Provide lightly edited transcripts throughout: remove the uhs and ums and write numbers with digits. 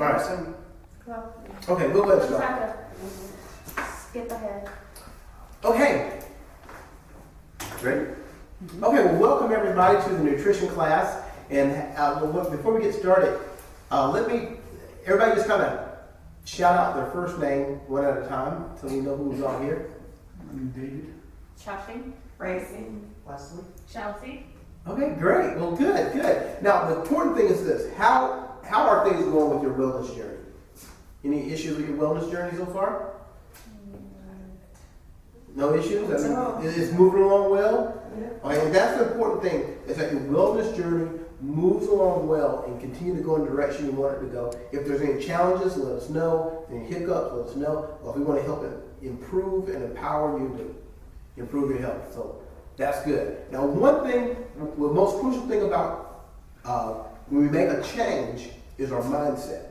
All right. Well, Okay, we'll go ahead and we'll start. have to skip ahead. Okay. Ready? Okay, well, welcome everybody to the nutrition class. And before we get started, everybody just kind of shout out their first name one at a time so we know who's all here. I'm David. Chelsea, Racing. Wesley. Chelsea. Okay, great. Well, good, good. Now, the important thing is this. How are things going with your wellness journey? Any issues with your wellness journey so far? No issues? I mean, it's moving along well? Yeah. Okay, and that's the important thing, is that your wellness journey moves along well and continue to go in the direction you want it to go. If there's any challenges, let us know. Any hiccups, let us know. Or if we want to help improve and empower you to improve your health. So that's good. Now, one thing, the most crucial thing about when we make a change is our mindset.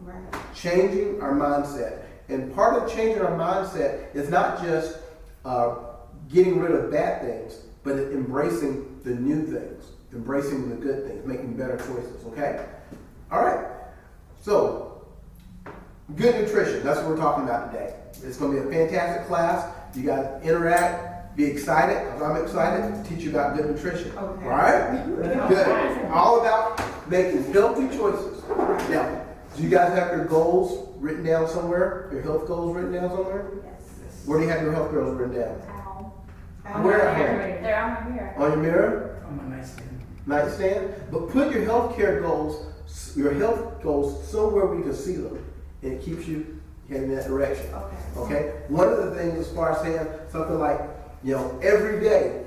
Right. Changing our mindset. And part of changing our mindset is not just getting rid of bad things, but embracing the new things, embracing the good things, making better choices, okay? All right. So, good nutrition. That's what we're talking about today. It's going to be a fantastic class. You guys interact, be excited, because I'm excited to teach you about good nutrition. Okay. All right? Good. All about making healthy choices. Now, do you guys have your goals written down somewhere? Your health goals written down somewhere? Yes. Where do you have your health goals written down? Ow. Where at They're on my mirror. On your mirror? On my nightstand. Nightstand? But put your health goals somewhere where you can see them. And it keeps you heading in that direction. Okay. Okay? One of the things as far as saying something like, every day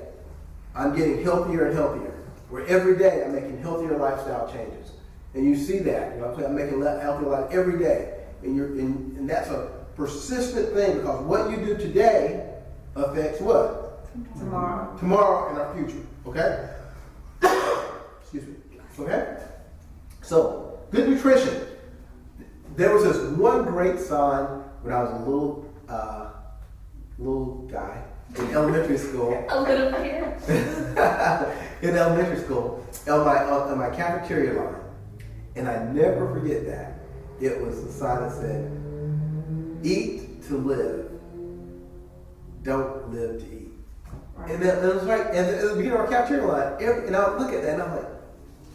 I'm getting healthier and healthier. Where every day I'm making healthier lifestyle changes. And you see that, I'm making a healthier life every day. And that's a persistent thing, because what you do today affects what? Tomorrow. Tomorrow and our future, okay? Excuse me, okay? So, good nutrition. There was this one great sign when I was a little guy in elementary school. A little kid. In elementary school, on my cafeteria line. And I never forget that. It was the sign that said, "Eat to live, don't live to eat." Right. And that was right. And at the beginning of our cafeteria line, and I would look at that and I'm like,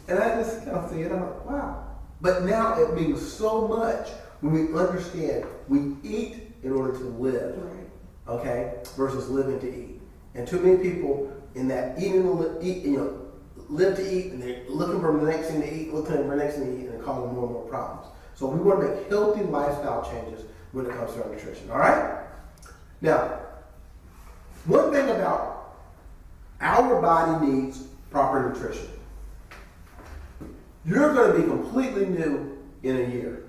and I just kind of see it, I'm like, wow. But now it means so much when we understand we eat in order to live, Right. okay, versus living to eat. And too many people in that live to eat, and they're looking for the next thing to eat, looking for the next thing to eat, and it causes more and more problems. So we want to make healthy lifestyle changes when it comes to our nutrition. All right? Now, one thing about our body needs proper nutrition. You're going to be completely new in a year.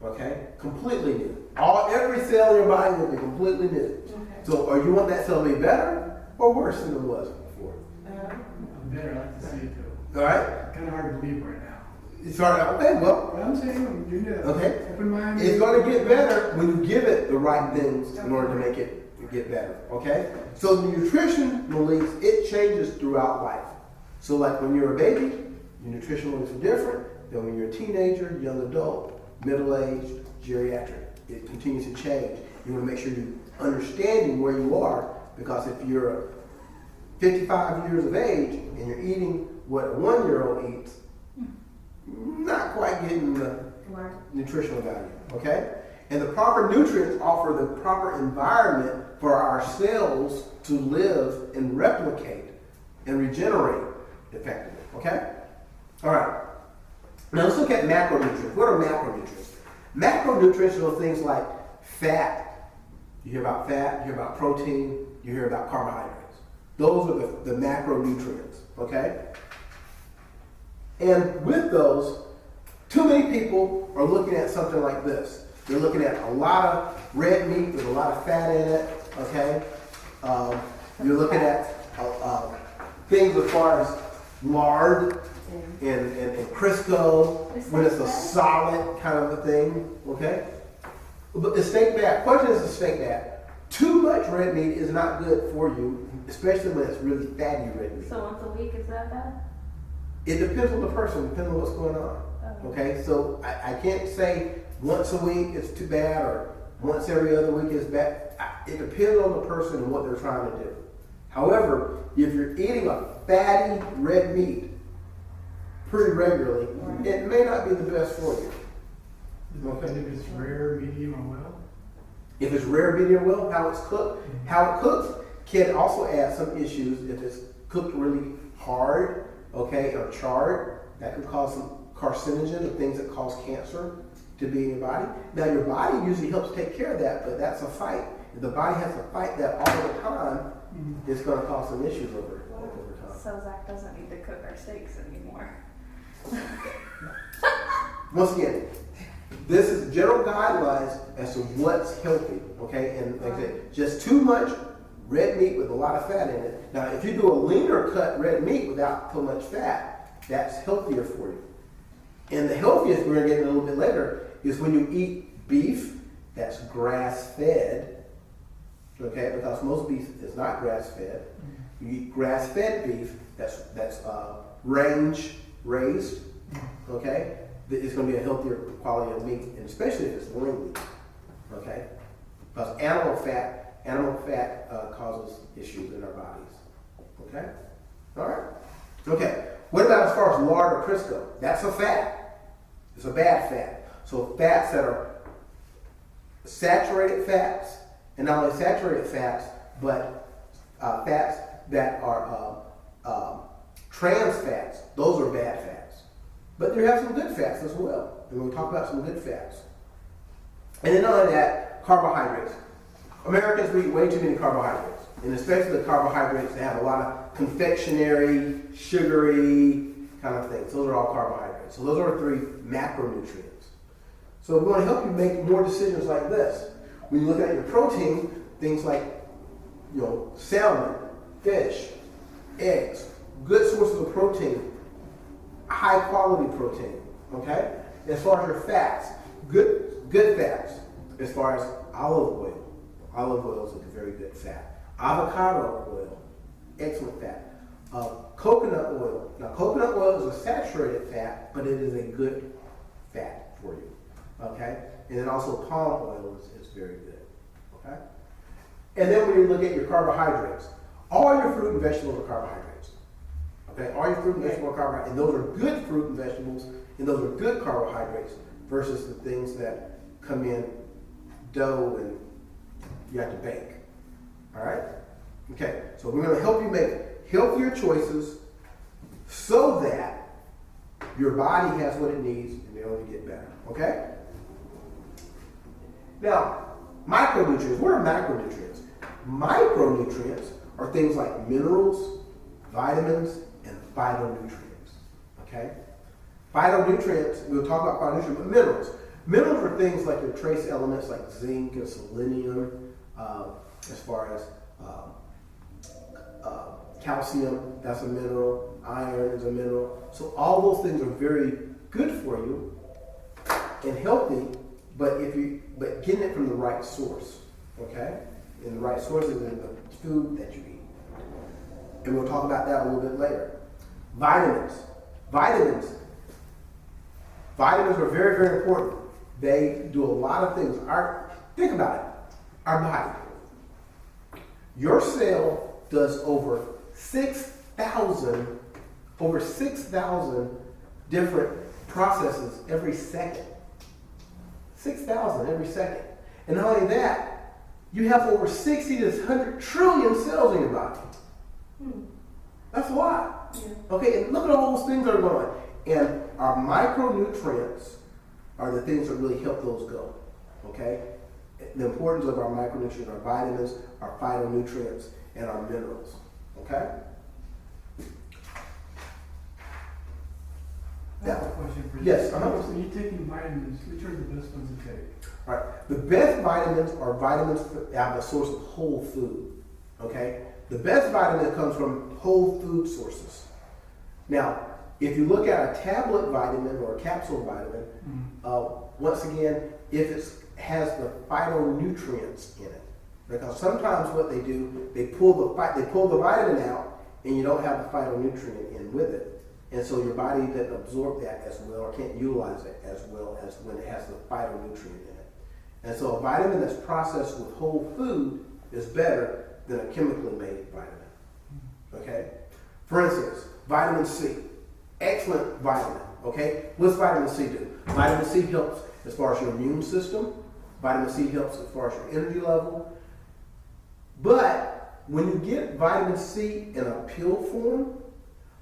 Okay? Completely new. Every cell in your body will be completely new. Okay. So, you want that cell to be better or worse than it was before? I'm better. I like to see it though. All right? Kind of hard to believe right now. It's hard. Okay, well, But I'm saying, you know, okay. open mind. It's going to get better when you give it the right things in order to make it get better. Okay? So the nutrition beliefs, it changes throughout life. So like when you're a baby, your nutrition beliefs are different than when you're a teenager, young adult, middle-aged, geriatric. It continues to change. You want to make sure you're understanding where you are, because if you're 55 years of age and you're eating what a 1-year-old eats, not quite getting the nutritional value, okay? And the proper nutrients offer the proper environment for our cells to live and replicate and regenerate effectively, okay? All right. Now let's look at macronutrients. What are macronutrients? Macronutrients are things like fat. You hear about fat, you hear about protein, you hear about carbohydrates. Those are the macronutrients, okay? And with those, too many people are looking at something like this. They're looking at a lot of red meat with a lot of fat in it, okay? You're looking at things as far as lard and Crisco, when it's a solid kind of a thing, okay? But the steak bad. Question is the steak bad. Too much red meat is not good for you, especially when it's really fatty red meat. So once a week, is that bad? It depends on the person, depends on what's going on. Okay, so I can't say once a week it's too bad or once every other week is bad. It depends on the person and what they're trying to do. However, if you're eating a fatty red meat pretty regularly, it may not be the best for you. Okay, if it's rare, medium, or well? If it's rare, medium, well, how it's cooked, how it cooks can also add some issues if it's cooked really hard, okay, or charred. That could cause some carcinogen or things that cause cancer to be in your body. Now, your body usually helps take care of that, but that's a fight. If the body has to fight that all the time, it's going to cause some issues over time. So Zach doesn't need to cook our steaks anymore. Once again, this is general guidelines as to what's healthy, okay? And like I said, just too much red meat with a lot of fat in it. Now, if you do a leaner cut red meat without too much fat, that's healthier for you. And the healthiest, we're going to get in a little bit later, is when you eat beef that's grass-fed, okay? Because most beef is not grass-fed. You eat grass-fed beef that's range raised, okay? It's going to be a healthier quality of meat, and especially if it's lean meat, okay? Because animal fat causes issues in our bodies, okay? All right? Okay. What about as far as lard or Crisco? That's a fat. It's a bad fat. So fats that are saturated fats, and not only saturated fats, but fats that are trans fats, those are bad fats. But there have some good fats as well. And we'll talk about some good fats. And then not only that, carbohydrates. Americans eat way too many carbohydrates. And especially the carbohydrates that have a lot of confectionery, sugary kind of things. Those are all carbohydrates. So those are 3 macronutrients. So we want to help you make more decisions like this. When you look at your protein, things like, salmon, fish, eggs, good sources of protein, high quality protein, okay? As far as your fats, good fats, as far as olive oil. Olive oil is a very good fat. Avocado oil, excellent fat. Coconut oil. Now, coconut oil is a saturated fat, but it is a good fat for you, okay? And then also palm oil is very good, okay? And then when you look at your carbohydrates, all your fruit and vegetables are carbohydrates, okay? All your fruit and vegetables are carbohydrates, and those are good fruit and vegetables, and those are good carbohydrates versus the things that come in dough and you have to bake, all right? Okay, so we're going to help you make healthier choices so that your body has what it needs in order to get better, okay? Now, micronutrients. What are macronutrients? Micronutrients are things like minerals, vitamins, and phytonutrients, okay? Phytonutrients, we'll talk about phytonutrients, but minerals. Minerals are things like your trace elements like zinc and selenium, as far as calcium, that's a mineral, iron is a mineral. So all those things are very good for you and healthy, but getting it from the right source, okay? And the right source is in the food that you eat. And we'll talk about that a little bit later. Vitamins. Vitamins are very, very important. They do a lot of things. Think about it. Our body. Your cell does over 6,000 different processes every second. 6,000 every second. And not only that, you have over 60 to 100 trillion cells in your body. That's a lot. Yeah. Okay, and look at all those things that are going on. And our micronutrients are the things that really help those go. Okay? The importance of our micronutrients, our vitamins, our phytonutrients, and our minerals. Okay? I have a question for you. Yes, So you're taking vitamins, which are the best ones to take? All right. The best vitamins are vitamins that have a source of whole food. Okay? The best vitamin comes from whole food sources. Now, if you look at a tablet vitamin or a capsule vitamin, once again, if it has the phytonutrients in it, because sometimes what they do, they pull the vitamin out, and you don't have the phytonutrient in with it, And so your body doesn't absorb that as well or can't utilize it as well as when it has the phytonutrient in it. And so a vitamin that's processed with whole food is better than a chemically made vitamin. Okay? For instance, vitamin C. Excellent vitamin. Okay? What's vitamin C do? Vitamin C helps as far as your immune system. Vitamin C helps as far as your energy level. But when you get vitamin C in a pill form,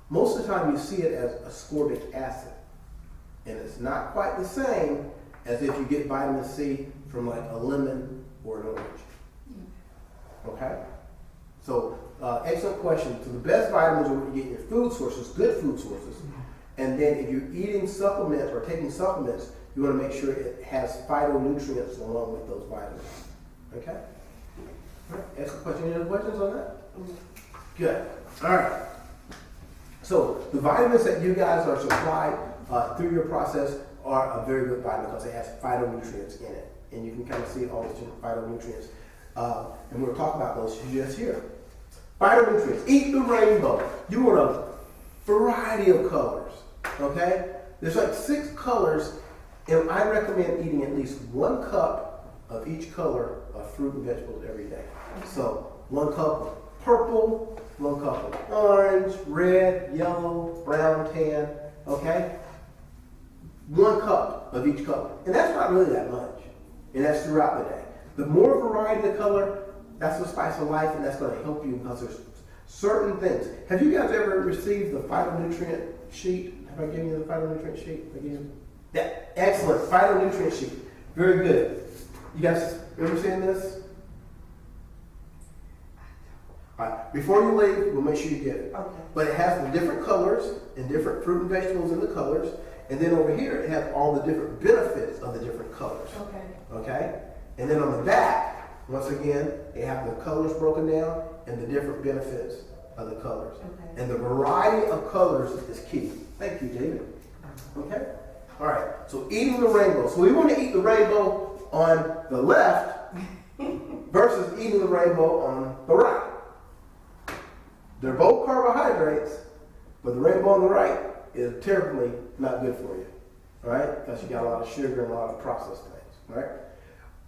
most of the time you see it as ascorbic acid. And it's not quite the same as if you get vitamin C from like a lemon or an orange. Okay? So, excellent question. So the best vitamins are what you get in your food sources, good food sources. And then if you're eating supplements or taking supplements, you want to make sure it has phytonutrients along with those vitamins. Okay? All right. Excellent question. Any other questions on that? Good. All right. So the vitamins that you guys are supplied through your process are a very good vitamin because it has phytonutrients in it. And you can kind of see all those different phytonutrients. And we'll talk about those just here. Phytonutrients. Eat the rainbow. You want a variety of colors. Okay? There's like 6 colors, and I recommend eating at least 1 cup of each color of fruit and vegetables every day. So 1 cup of purple, 1 cup of orange, red, yellow, brown, tan. Okay? 1 cup of each color. And that's not really that much. And that's throughout the day. The more variety of color, that's the spice of life, and that's going to help you because there's certain things. Have you guys ever received the phytonutrient sheet? Have I given you the phytonutrient sheet again? That excellent phytonutrient sheet. Very good. You guys ever seen this? All right. Before you leave, we'll make sure you get it. Okay. But it has the different colors and different fruit and vegetables in the colors. And then over here, it has all the different benefits of the different colors. Okay. Okay? And then on the back, once again, they have the colors broken down and the different benefits of the colors. Okay. And the variety of colors is key. Thank you, David. Okay? All right. So eating the rainbow. So we want to eat the rainbow on the left versus eating the rainbow on the right. They're both carbohydrates, but the rainbow on the right is terribly not good for you. All right? Because you got a lot of sugar and a lot of processed things. All right?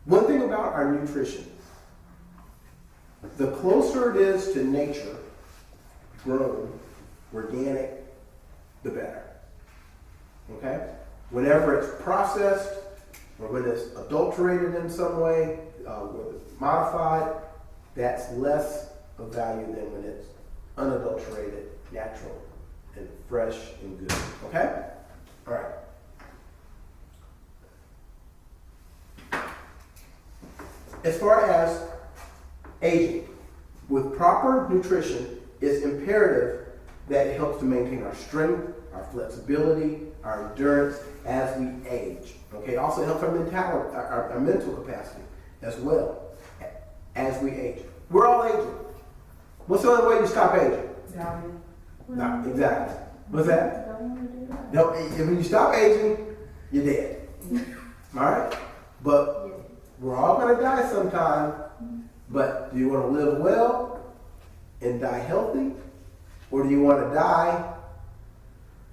One thing about our nutrition, the closer it is to nature, grown, organic, the better. Okay? Whenever it's processed, or when it's adulterated in some way, whether it's modified, that's less of value than when it's unadulterated, natural, and fresh and good. Okay? All right. As far as aging, with proper nutrition, it's imperative that it helps to maintain our strength, our flexibility, our endurance as we age. Okay, also it helps our mental capacity as well as we age. We're all aging. What's the only way you stop aging? Dying. No, exactly. What's that? Don't want to do that. No, when you stop aging, you're dead. All right? But we're all going to die sometime. But do you want to live well and die healthy? Or do you want to die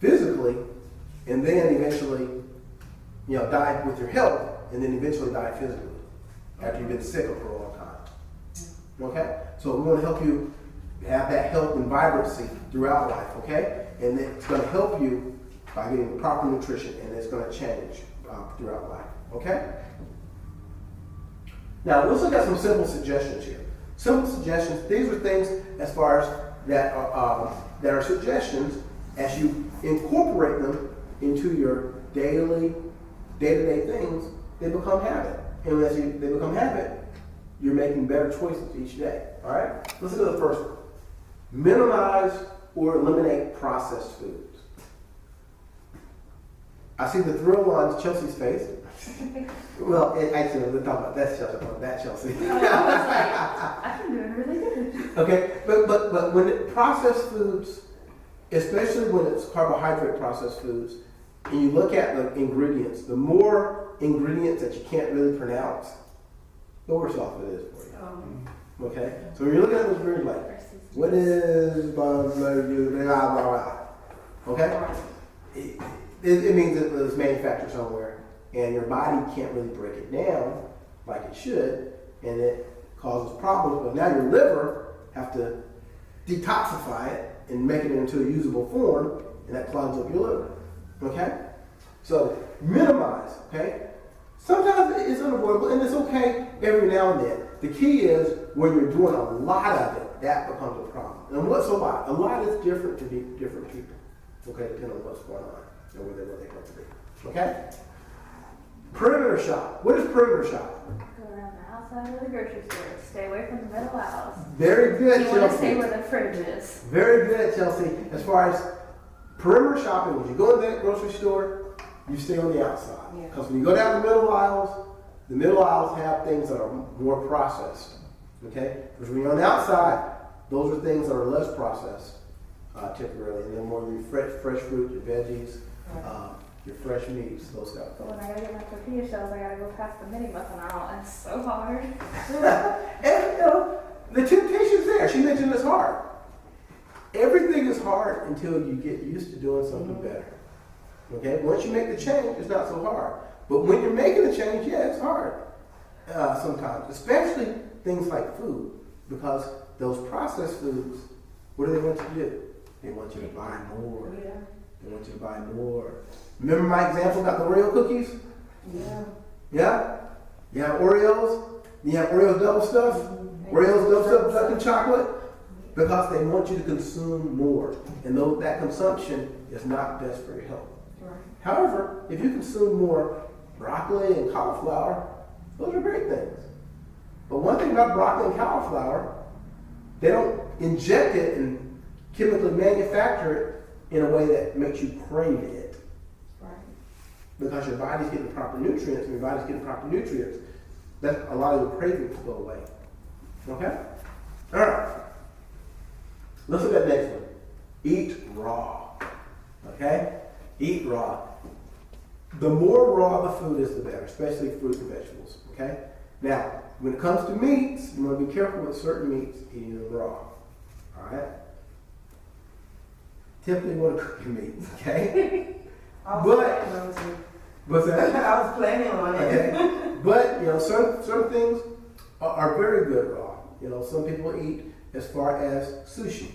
physically and then eventually, die with your health and then eventually die physically after you've been sick for a long time? Okay? So we want to help you have that health and vibrancy throughout life, okay? And it's going to help you by getting the proper nutrition, and it's going to change throughout life, okay? Now, let's look at some simple suggestions here. Simple suggestions, these are things as far as that are suggestions as you incorporate them into your day-to-day things, they become habit. And as they become habit, you're making better choices each day, all right? Let's look at the first one. Minimize or eliminate processed foods. I see the thrill on Chelsea's face. Well, actually, we're talking about that's Chelsea, not that Chelsea. I've been doing really good. Okay, but when processed foods, especially when it's carbohydrate processed foods, and you look at the ingredients, the more ingredients that you can't really pronounce, the worse off it is for you. Okay, so when you're looking at those ingredients, like what is blah blah blah blah blah, Okay? Right. It means that it's manufactured somewhere, and your body can't really break it down like it should, and it causes problems. But now your liver have to detoxify it and make it into a usable form, and that clogs up your liver. Okay? So minimize. Okay? Sometimes it's unavoidable, and it's okay every now and then. The key is when you're doing a lot of it, that becomes a problem. And what's a lot? A lot is different to different people. Okay, depending on what's going on and where they want to be. Okay? Perimeter shop. What is perimeter shop? Go around the outside of the grocery store. Stay away from the middle aisles. Very good, You want to stay Chelsea. where the fridge is. Very good, Chelsea. As far as perimeter shopping, when you go in that grocery store, you stay on the outside. Yeah. Because when you go down the middle aisles have things that are more processed. Okay? Because when you're on the outside, those are things that are less processed, typically. And then more your fresh fruit, your veggies, your fresh meats, those kind of But when things. I gotta get my tortilla shells, I gotta go past the mini muffin aisle, and it's so hard. And, the temptation's there. She mentioned it's hard. Everything is hard until you get used to doing something better. Okay? Once you make the change, it's not so hard. But when you're making the change, yeah, it's hard sometimes. Especially things like food. Because those processed foods, what do they want you to do? They want you to buy more. Yeah. They want you to buy more. Remember my example about the Oreo cookies? Yeah. Yeah? You have Oreos? You have Oreos double stuff? Oreos double stuff duck and chocolate? Because they want you to consume more. And that consumption is not best for your health. Right. However, if you consume more broccoli and cauliflower, those are great things. But one thing about broccoli and cauliflower, they don't inject it and chemically manufacture it in a way that makes you crave it. Right. Because your body's getting the proper nutrients, and your body's getting the proper nutrients, that a lot of your cravings go away. Okay? All right. Let's look at the next one. Eat raw. Okay? Eat raw. The more raw the food is, the better, especially fruits and vegetables. Okay? Now, when it comes to meats, you want to be careful with certain meats eating them raw. All right? Typically, you want to cook your meats. Okay? I was But- planning on it. What's that? I was planning on it. Okay. But, certain things are very good raw. Some people eat as far as sushi,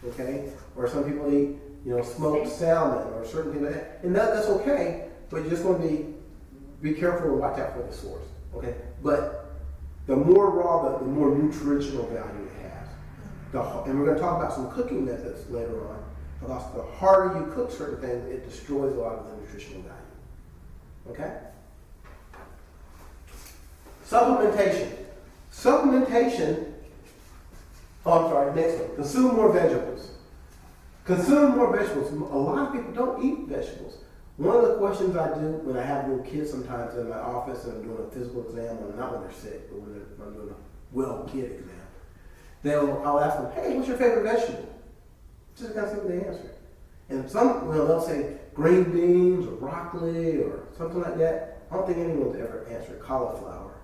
okay? Or some people eat, smoked salmon or certain things like that. And that's okay, but you just want to be careful and watch out for the source, okay? But the more raw, the more nutritional value it has. And we're going to talk about some cooking methods later on, because the harder you cook certain things, it destroys a lot of the nutritional value. Okay? Supplementation. Next one. Consume more vegetables. Consume more vegetables. A lot of people don't eat vegetables. One of the questions I do when I have little kids sometimes in my office and I'm doing a physical exam, not when they're sick, but when I'm doing a well kid exam, I'll ask them, hey, what's your favorite vegetable? Just kind of see what they answer. And they'll say green beans or broccoli or something like that. I don't think anyone's ever answered cauliflower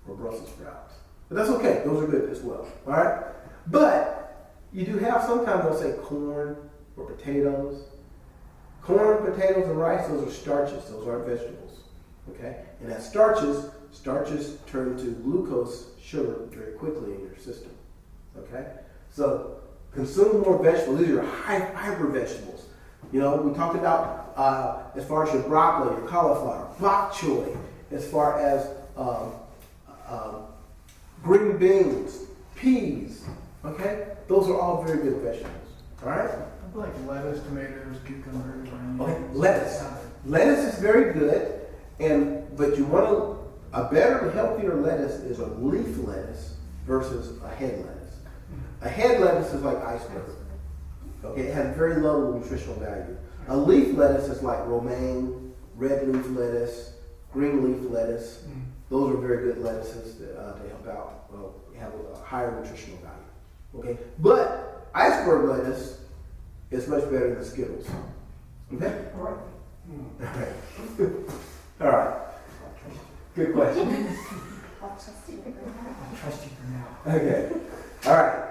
or Brussels sprouts. But that's okay. Those are good as well. All right? But you do have sometimes they'll say corn or potatoes. Corn, potatoes, and rice, those are starches. Those aren't vegetables. Okay? And as starches turn to glucose, sugar, very quickly in your system. Okay? So consume more vegetables. These are high fiber vegetables. We talked about as far as your broccoli, your cauliflower, bok choy, as far as green beans, peas. Okay? Those are all very good vegetables. All right? I like lettuce, tomatoes, cucumbers, onions. Okay, lettuce. Lettuce is very good, but you want a better, healthier lettuce is a leaf lettuce versus a head lettuce. A head lettuce is like iceberg. Okay, it has very low nutritional value. A leaf lettuce is like romaine, red leaf lettuce, green leaf lettuce. Those are very good lettuces to help out, have a higher nutritional value. Okay, but iceberg lettuce is much better than Skittles. Okay? Right. All right. All right. Good question. I'll trust you. I'll trust you for now. Okay. All right.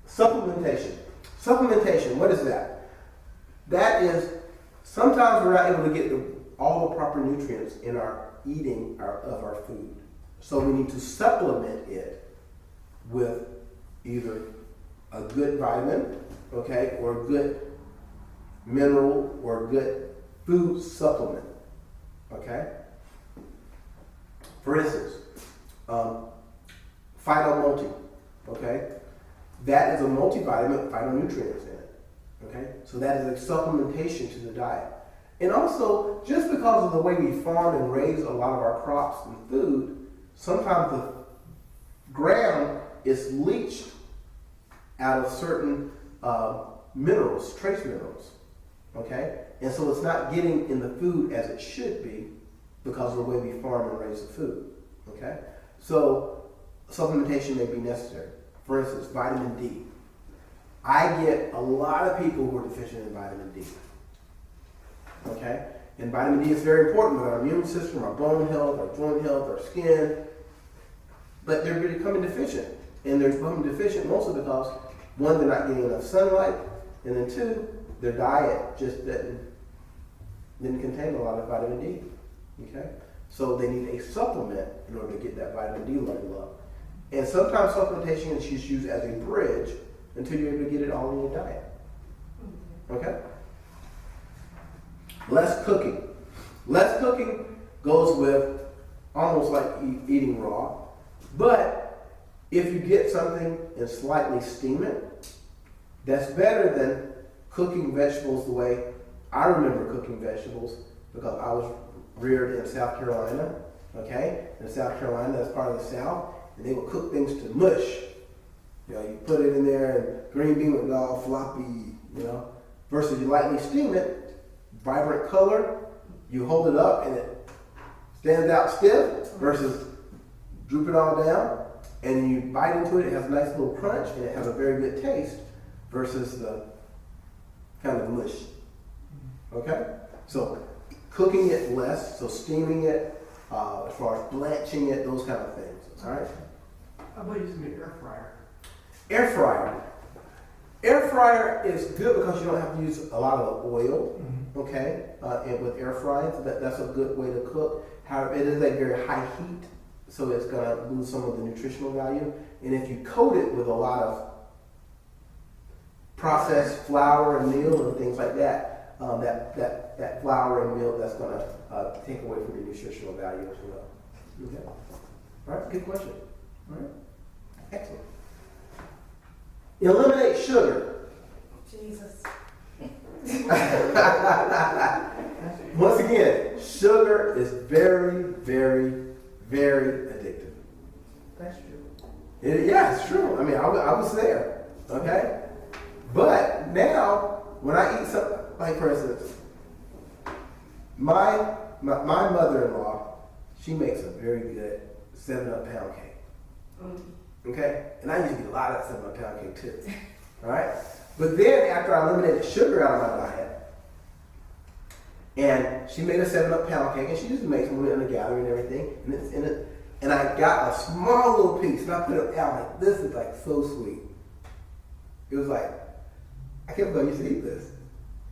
Supplementation. Supplementation, what is that? that is, sometimes we're not able to get all the proper nutrients in our eating of our food. So we need to supplement it with either a good vitamin, okay, or a good mineral or a good food supplement, okay? For instance, Phytomulti, okay? That is a multivitamin with phytonutrients in it, okay? So that is a supplementation to the diet. And also, just because of the way we farm and raise a lot of our crops and food, sometimes the ground is leached out of certain minerals, trace minerals, okay? And so it's not getting in the food as it should be because of the way we farm and raise the food, okay? So supplementation may be necessary. For instance, vitamin D. I get a lot of people who are deficient in vitamin D, okay? And vitamin D is very important with our immune system, our bone health, our joint health, our skin, but they're becoming deficient. And they're becoming deficient mostly because, one, they're not getting enough sunlight, and then two, their diet just didn't contain a lot of vitamin D, okay? So they need a supplement in order to get that vitamin D level up. And sometimes supplementation is just used as a bridge until you're able to get it all in your diet, okay? Less cooking. Less cooking goes with almost like eating raw, but if you get something and slightly steam it, that's better than cooking vegetables the way I remember cooking vegetables, because I was reared in South Carolina, okay? In South Carolina, that's part of the South, and they would cook things to mush. You know, you put it in there and green bean would go all floppy, you know, versus you lightly steam it, vibrant color, you hold it up and it stands out stiff versus droop it all down, and you bite into it, it has a nice little crunch and it has a very good taste versus the kind of mush, okay? So cooking it less, so steaming it, as far as blanching it, those kind of things, all right? How about using the air fryer? Air fryer. Air fryer is good because you don't have to use a lot of oil, okay? And with air frying, so that's a good way to cook. However, it is a very high heat, so it's going to lose some of the nutritional value. And if you coat it with a lot of processed flour and meal and things like that, that flour and meal, that's going to take away from your nutritional value as well. Okay. All right, good question. All right, excellent. Eliminate sugar. Jesus. Once again, sugar is very, very, very addictive. That's true. Yeah, it's true. I mean, I was there, okay? But now, when I eat something, like for instance, my mother-in-law, she makes a very good 7-Up pound cake, okay? And I used to eat a lot of that 7-Up pound cake too, all right? But then after I eliminated sugar out of my diet, and she made a 7-Up pound cake, and she used to make some in a gathering and everything, and it's in it. And I got a small little piece, and I put it out like, this is like so sweet. It was like, I kept going, I used to eat this.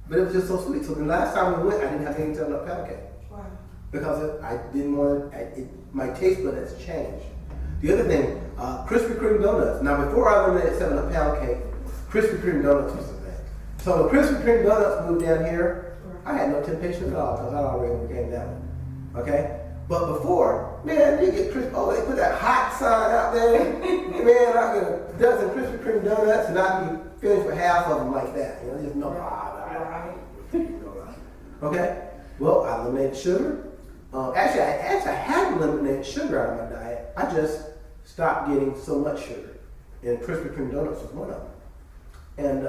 But it was just so sweet. So the last time we went, I didn't have any 7-Up pound cake. Wow. Because I didn't want it, my taste bud has changed. The other thing, Krispy Kreme donuts. Now before I eliminated 7-Up pound cake, Krispy Kreme donuts was the thing. So when Krispy Kreme donuts moved down here, I had no temptation at all because I already overcame that one. Okay? But before, man, you get Krispy, oh, they put that hot sign out there. Man, I get a dozen Krispy Kreme donuts and I'd be finished with half of them like that. You know, just no, Right. okay? Well, I eliminated sugar. Actually, I hadn't eliminated sugar out of my diet. I just stopped getting so much sugar. And Krispy Kreme donuts was one of them. And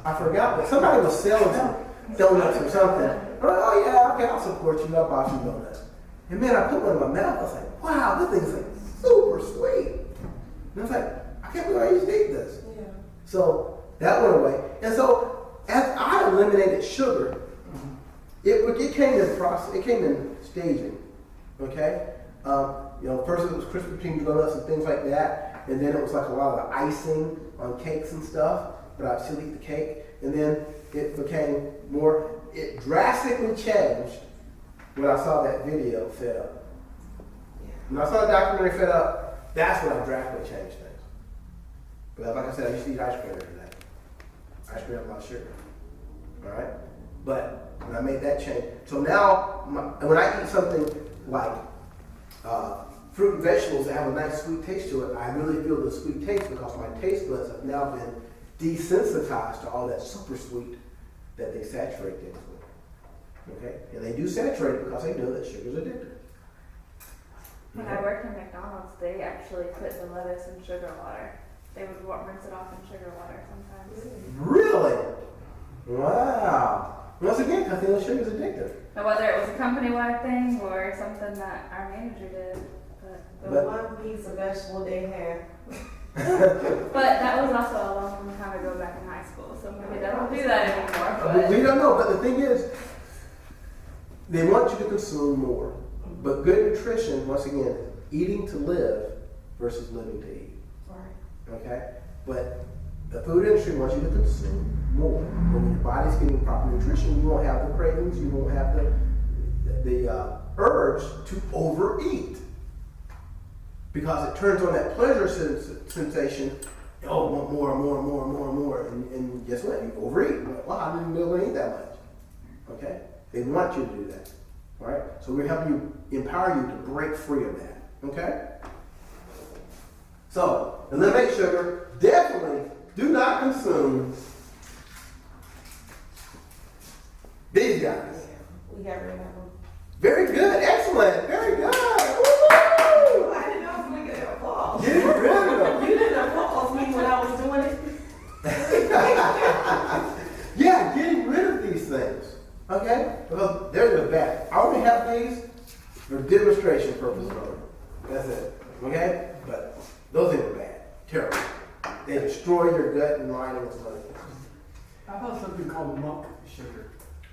I forgot, but somebody was selling some donuts or something. I'm like, oh yeah, okay, I'll support you. I'll buy some donuts. And man, I put one in my mouth. I was like, wow, this thing's like super sweet. And I was like, I can't believe I used to eat this. Yeah. So that went away. And so as I eliminated sugar, it came in process. It came in staging. Okay. You know, first it was Krispy Kreme donuts and things like that, and then it was like a lot of icing on cakes and stuff. But I'd still eat the cake. And then it became more, it drastically changed when I saw that video Fed Up. When I saw the documentary Fed Up, that's when I drastically changed things. But like I said, I used to eat ice cream every day. Ice cream with a lot of sugar. Alright? But when I made that change, so now when I eat something like fruit and vegetables that have a nice sweet taste to it, I really feel the sweet taste because my taste buds have now been desensitized to all that super sweet that they saturate things with. Okay? And they do saturate it because they know that sugar is addictive. When I worked in McDonald's, they actually put the lettuce in sugar water. They would rinse it off in sugar water sometimes. Really? Wow. Once again, because they know sugar is addictive. But whether it was a company-wide thing or something that our manager did. The But- one piece of vegetable they had. But that was also a long time ago back in high school, so maybe they don't do that anymore. We But don't know, but the thing is, they want you to consume more. But good nutrition, once again, is eating to live versus living to eat. Right. Okay? But the food industry wants you to consume more. But when your body's getting proper nutrition, you won't have the cravings, you won't have the urge to overeat. Because it turns on that pleasure sensation. Oh, want more and more and more and more and more. And guess what? You overeat. Well, I didn't really eat that much. Okay? They want you to do that. All right? So we're helping you, empower you to break free of that. Okay? So, eliminate sugar. Definitely do not consume these guys. We got rid of them. Very good. Excellent. Very good. Woo! I didn't know I was going to get applause. Get rid of them. You didn't applause me when I was doing it. Yeah, getting rid of these things. Okay? Because they're the bad. I only have these for demonstration purposes only. That's it. Okay? But those things are bad. Terrible. They destroy your gut and lining and stuff. How about something called monk sugar?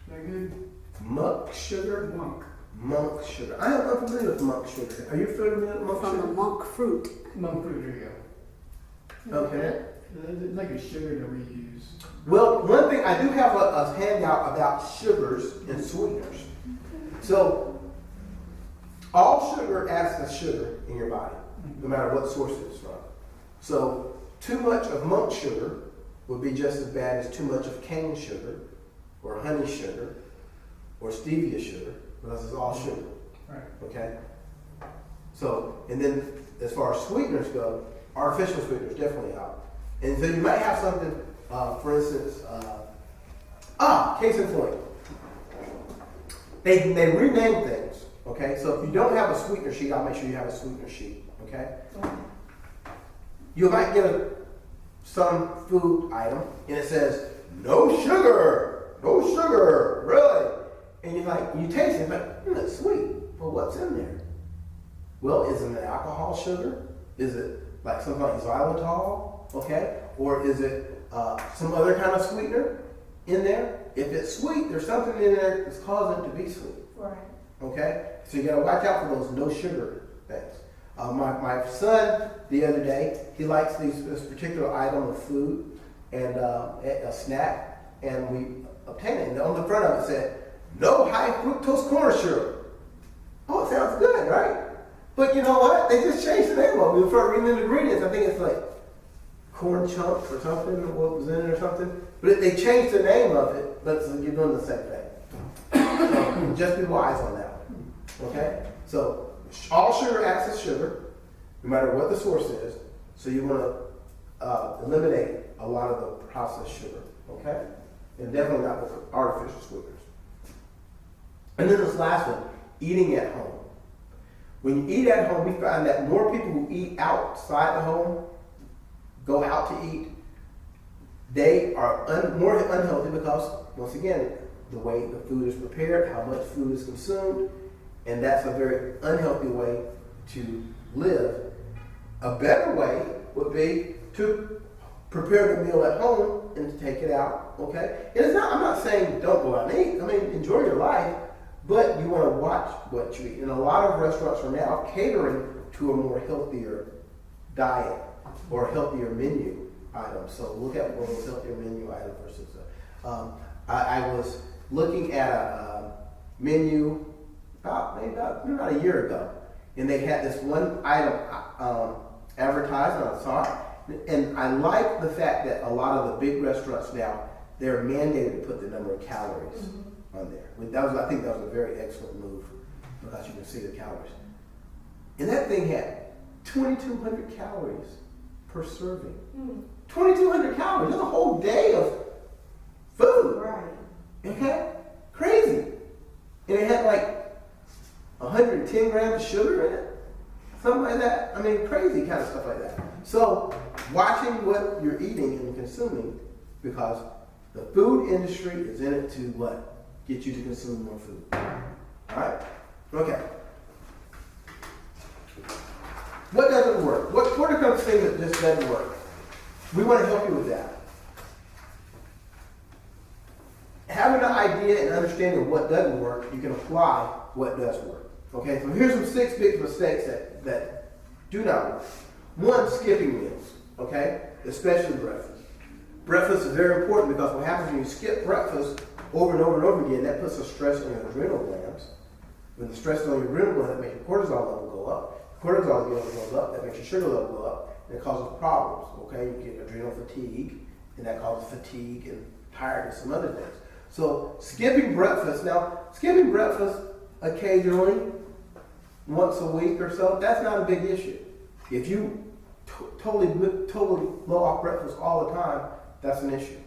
Is that good? Monk sugar? Monk. Monk sugar. I am unfamiliar with monk sugar. Are you familiar with monk From the sugar? monk fruit. Monk fruit, there you Okay. go. It's like a sugar that we use. Well, one thing, I do have a handout about sugars and sweeteners. So, all sugar acts as sugar in your body, no matter what source it's from. So, too much of monk sugar would be just as bad as too much of cane sugar, or honey sugar, or stevia sugar, because it's all sugar. Right. Okay? So, and then as far as sweeteners go, artificial sweeteners definitely out. And so you might have something, for instance, case in point. They rename things, okay? So if you don't have a sweetener sheet, I'll make sure you have a sweetener sheet, okay? You might get some food item and it says, no sugar, really? And you're like, you taste it, but it's sweet. Well, what's in there? Well, is it an alcohol sugar? Is it like something like xylitol? Okay? Or is it some other kind of sweetener in there? If it's sweet, there's something in there that's causing it to be sweet. Right. Okay? So you gotta watch out for those no sugar things. My son, the other day, he likes this particular item of food and a snack, and we obtained it. And on the front of it said, no high fructose corn syrup. Oh, it sounds good, right? But you know what? They just changed the name of it. We start reading the ingredients. I think it's like corn chunks or something, or what was in it or something. But they changed the name of it, but you're doing the same thing. So just be wise on that one. Okay? So all sugar acts as sugar, no matter what the source is. So you want to eliminate a lot of the processed sugar. Okay? And definitely not with artificial sweeteners. And then this last one, eating at home. When you eat at home, we find that more people who eat outside the home, go out to eat, they are more unhealthy because, once again, the way the food is prepared, how much food is consumed, and that's a very unhealthy way to live. A better way would be to prepare the meal at home and to take it out, okay? And it's not, I'm not saying don't go out and eat. I mean, enjoy your life, but you want to watch what you eat. And a lot of restaurants are now catering to a more healthier diet or healthier menu items. So look at one of those healthier menu items versus I was looking at a menu about a year ago, and they had this one item advertised, and I saw it, and I like the fact that a lot of the big restaurants now, they're mandated to put the number of calories on there. I think that was a very excellent move because you can see the calories. And that thing had 2,200 calories per serving. 2,200 calories. That's a whole day of food. Right. Okay? Crazy. And it had like 110 grams of sugar in it. Something like that. I mean, crazy kind of stuff like that. So, watching what you're eating and consuming, because the food industry is in it to what? Get you to consume more food. Alright? Okay. What doesn't work? What are some things that just doesn't work? We want to help you with that. Having an idea and understanding of what doesn't work, you can apply what does work. Okay, so here's some 6 big mistakes that do not work. One, skipping meals. Okay, especially breakfast. Breakfast is very important because what happens when you skip breakfast over and over and over again, that puts a stress on your adrenal glands. When the stress is on your adrenal glands, that makes your cortisol level go up. Cortisol level goes up, that makes your sugar level go up, and it causes problems. Okay, you get adrenal fatigue, and that causes fatigue and tiredness and some other things. So skipping breakfast, occasionally, once a week or so, that's not a big issue. If you totally blow off breakfast all the time, that's an issue.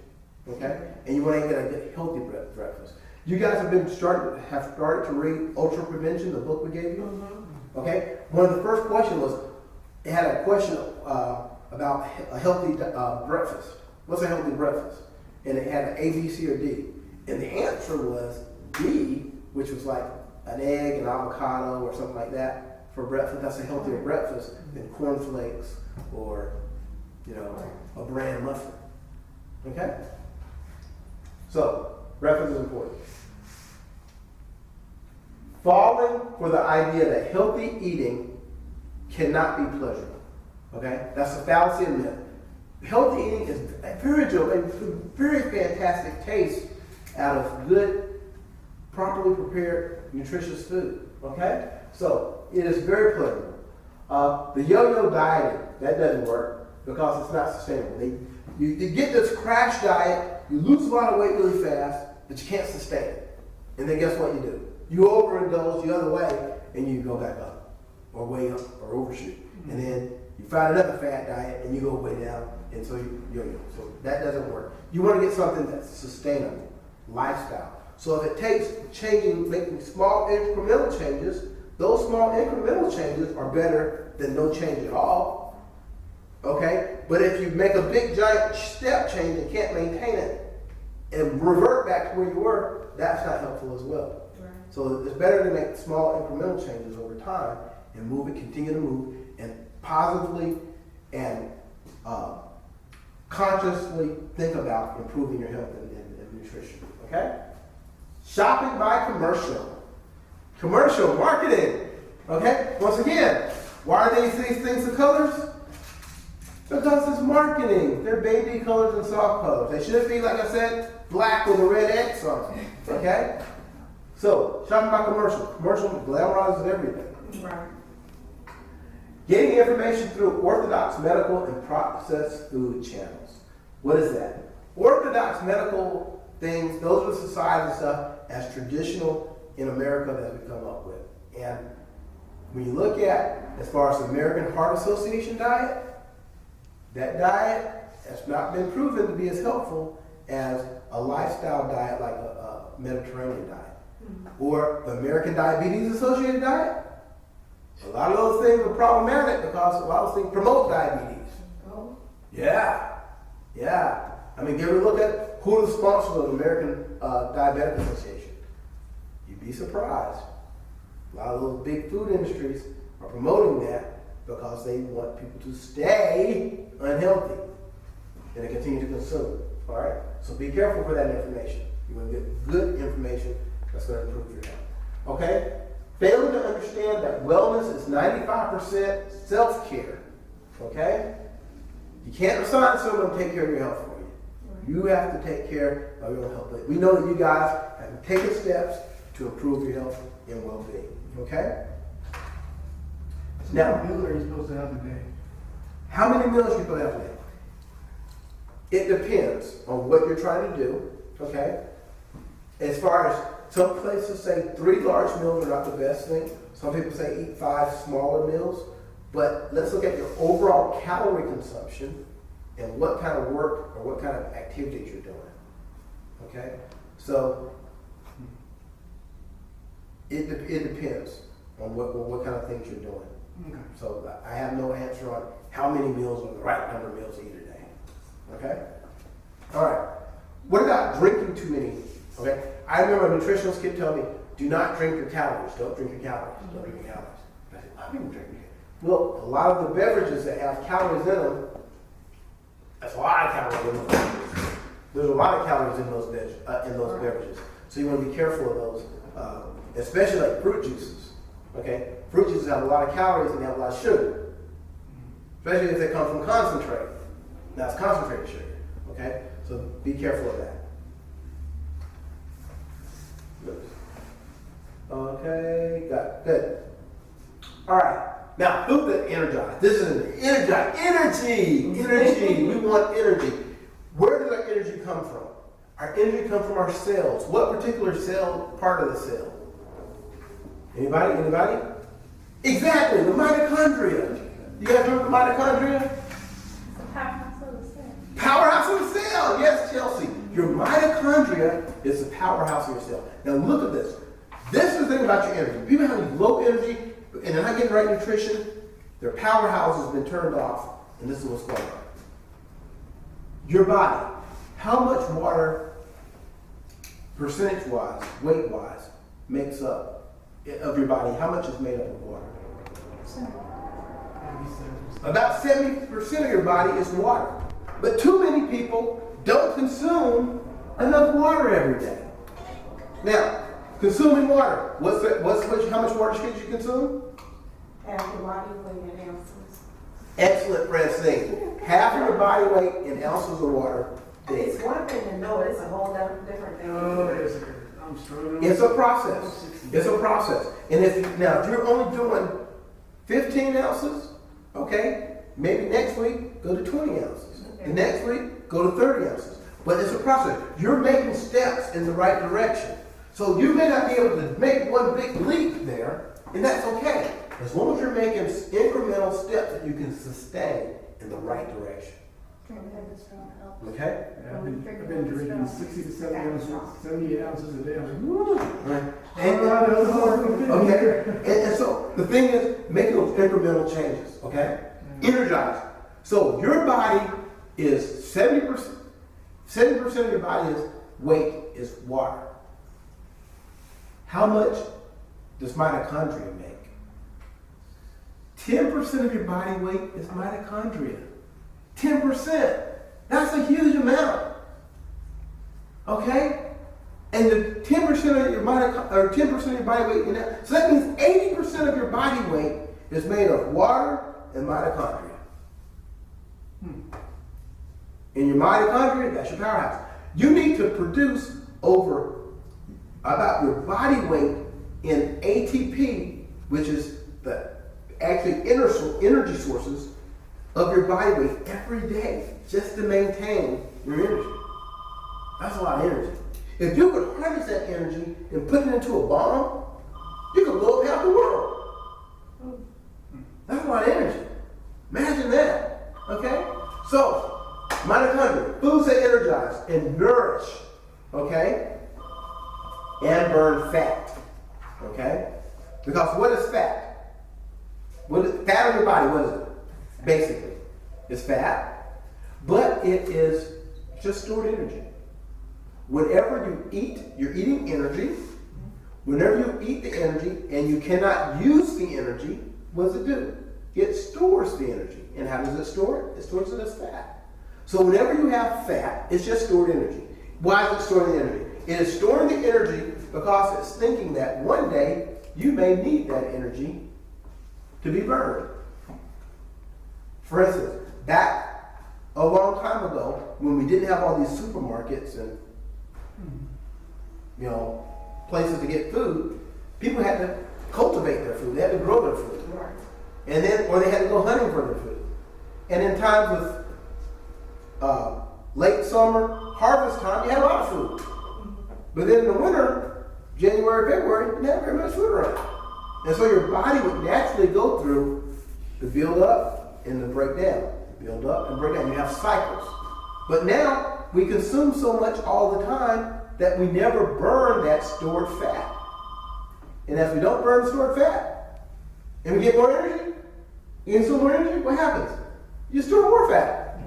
Okay, and you want to get a healthy breakfast. You guys have started to read Ultra Prevention, the book we gave you. Okay, one of the first questions was, it had a question about a healthy breakfast. What's a healthy breakfast? And it had an A, B, C, or D. And the answer was D, which was like an egg, an avocado, or something like that for breakfast. That's a healthier breakfast than cornflakes or, a bran muffin. Okay? So, breakfast is important. Falling for the idea that healthy eating cannot be pleasurable. Okay? That's a fallacy and myth. Healthy eating is a very fantastic taste out of good, properly prepared, nutritious food. Okay? So, it is very pleasurable. The yo-yo dieting, that doesn't work because it's not sustainable. You get this crash diet, you lose a lot of weight really fast, but you can't sustain it. And then guess what you do? You overindulge the other way, and you go back up, or way up, or overshoot. And then you find another fat diet, and you go way down, and so you yo-yo. So that doesn't work. You want to get something that's sustainable, lifestyle. So if it takes making small incremental changes, those small incremental changes are better than no change at all. Okay? But if you make a big giant step change and can't maintain it and revert back to where you were, that's not helpful as well. Right. So it's better to make small incremental changes over time and continue to move, and positively and consciously think about improving your health and nutrition. Okay? Shopping by commercial. Commercial marketing. Okay? Once again, why are these things the colors? Because it's marketing. They're baby colors and soft colors. They shouldn't be, like I said, black with a red X on it. Okay? So, shopping by commercial. Commercial glamorizes everything. Right. Getting information through orthodox medical and processed food channels. What is that? Orthodox medical things, those are the society stuff as traditional in America that we come up with. And when you look at, as far as the American Heart Association diet, that diet has not been proven to be as helpful as a lifestyle diet like a Mediterranean diet. Or the American Diabetes Associated diet. A lot of those things are problematic because a lot of those things promote diabetes. Oh. Yeah. I mean, give a look at who the sponsors of the American Diabetic Association. You'd be surprised. A lot of those big food industries are promoting that because they want people to stay unhealthy and to continue to consume. All right? So be careful for that information. You want to get good information that's going to improve your health. Okay? Failing to understand that wellness is 95% self-care. Okay? You can't assign someone to take care of your health for you. You have to take care of your own health. We know that you guys have taken steps to improve your health and well-being. Okay? So Now- what meal are you supposed to have a day? How many meals are you going to have a day? It depends on what you're trying to do. Okay? As far as some places say 3 large meals are not the best thing. Some people say eat 5 smaller meals. But let's look at your overall calorie consumption and what kind of work or what kind of activities you're doing. Okay? So it depends on what kind of things you're doing. Okay. So I have no answer on how many meals are the right number of meals to eat a day. Okay? All right. What about drinking too many? Okay? I remember a nutritionist kept telling me, do not drink your calories. Don't drink your calories. Don't drink your calories. I said, I've been drinking. Well, a lot of the beverages that have calories in them, that's a lot of calories in those beverages. There's a lot of calories in those beverages. So you want to be careful of those, especially like fruit juices. Okay? Fruit juices have a lot of calories and they have a lot of sugar. Especially if they come from concentrate. That's concentrated sugar. Okay? So be careful of that. Okay, got it. Good. All right. Now, food that energizes. This is an energy. We want energy. Where does our energy come from? Our energy comes from our cells. What particular cell, part of the cell? Anybody? Anybody? Exactly, the mitochondria. You guys remember the mitochondria? It's the powerhouse of the cell. Powerhouse of the cell. Yes, Chelsea. Your mitochondria is the powerhouse of your cell. Now look at this. This is the thing about your energy. People have low energy and they're not getting the right nutrition. Their powerhouse has been turned off, and this is what's going on. Your body. How much water, percentage-wise, weight-wise, makes up of your body? How much is made up of water? About 70% of your body is water. But too many people don't consume enough water every day. Now, consuming water. How much water should you consume? Half your body weight in ounces. Excellent, Francine. Half of your body weight in ounces of water daily. It's one thing to know, it's a whole different thing. Oh, yes, sir. I'm struggling. It's a process. It's a process. And if you're only doing 15 ounces, okay, maybe next week go to 20 ounces. Okay. The next week go to 30 ounces. But it's a process. You're making steps in the right direction. So you may not be able to make one big leap there, and that's okay. As long as you're making incremental steps that you can sustain in the right direction. Drinking the strong helps. Okay? Yeah, I've been drinking 60 to 70 ounces, 78 ounces a day. I'm like, woo! Right. And, Okay. And so the thing is, making those incremental changes. Okay? Energize. So your body is 70%. 70% of your body weight is water. How much does mitochondria make? 10% of your body weight is mitochondria. 10%. That's a huge amount. Okay? And the 10% of your 10% of your body weight, so that means 80% of your body weight is made of water and mitochondria. In your mitochondria, that's your powerhouse. You need to produce over about your body weight in ATP, which is the actually energy sources of your body weight every day, just to maintain your energy. That's a lot of energy. If you could harness that energy and put it into a bomb, you could blow up half the world. That's a lot of energy. Imagine that. Okay? So, mitochondria, foods that energize and nourish, okay? And burn fat. Okay? Because what is fat? Fat on your body, what is it? Basically, it's fat, but it is just stored energy. Whenever you eat, you're eating energy. Whenever you eat the energy and you cannot use the energy, what does it do? It stores the energy. And how does it store it? It stores it as fat. So whenever you have fat, it's just stored energy. Why is it storing the energy? It is storing the energy because it's thinking that one day you may need that energy to be burned. For instance, a long time ago, when we didn't have all these supermarkets and, you know, places to get food, people had to cultivate their food. They had to grow their food. Right. And then, or they had to go hunting for their food. And in times of late summer, harvest time, you had a lot of food. But then in the winter, January, February, you didn't have very much food around. And so your body would naturally go through the build up and the breakdown. Build up and break down. You have cycles. But now we consume so much all the time that we never burn that stored fat. And as we don't burn stored fat, and we get more energy, you consume more energy, what happens? You store more fat.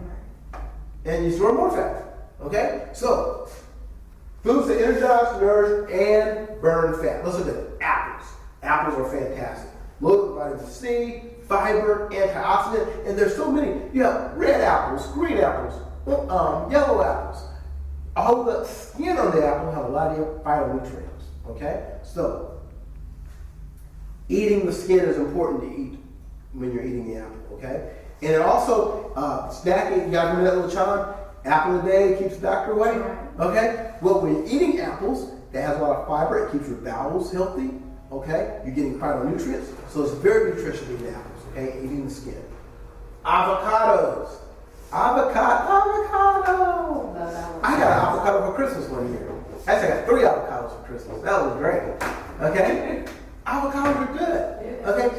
And you store more fat. Okay? So, foods that energize, nourish, and burn fat. Let's look at apples. Apples are fantastic. Low in vitamin C, fiber, antioxidant, and there's so many. You have red apples, green apples, yellow apples. All the skin on the apple have a lot of phytonutrients. Okay? So, eating the skin is important to eat when you're eating the apple. Okay? And it also, snacking, you gotta remember that little chime? Apple a day keeps the doctor away. Okay? Well, when you're eating apples, that has a lot of fiber, it keeps your bowels healthy. Okay? You're getting phytonutrients. So it's very nutritious to eat apples. Okay? Eating the skin. Avocados. Avocado. I got an avocado for Christmas one year. Actually, I got 3 avocados for Christmas. That was great. Okay? Avocados are good. Okay?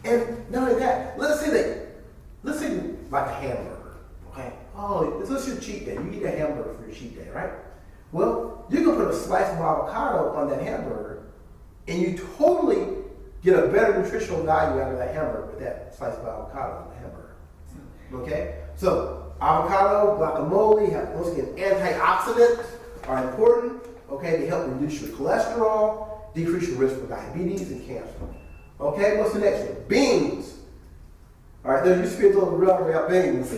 And not only that, let's say like a hamburger. Okay? Oh, this is your cheat day. You eat a hamburger for your cheat day, right? Well, you can put a slice of avocado on that hamburger, and you totally get a better nutritional value out of that hamburger with that slice of avocado on the hamburger. Okay? So, avocado, guacamole, have once again antioxidants are important. Okay, they help reduce your cholesterol, decrease your risk for diabetes and cancer. Okay, what's the next one? Beans. All right, there used to be a little rubber about beans.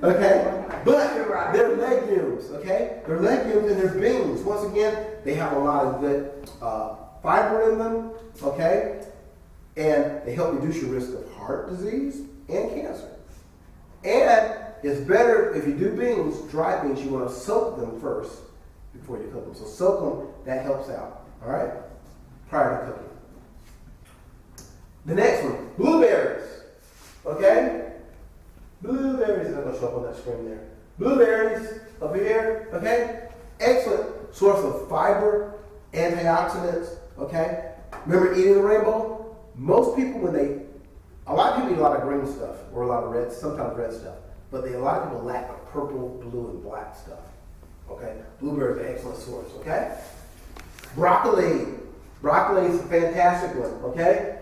Okay, but they're legumes. Okay, they're legumes and they're beans. Once again, they have a lot of good fiber in them. Okay, and they help reduce your risk of heart disease and cancer. And it's better if you do beans, dry beans, you want to soak them first before you cook them. So soak them, that helps out. All right, prior to cooking. The next one, blueberries. Okay? Blueberries, I'm going to show up on that screen there. Blueberries over here, okay? Excellent source of fiber, antioxidants, okay? Remember eating the rainbow? Most people, a lot of people eat a lot of green stuff, or a lot of red, sometimes red stuff, but a lot of people lack the purple, blue, and black stuff, okay? Blueberries are an excellent source, okay? Broccoli. Broccoli is a fantastic one, okay?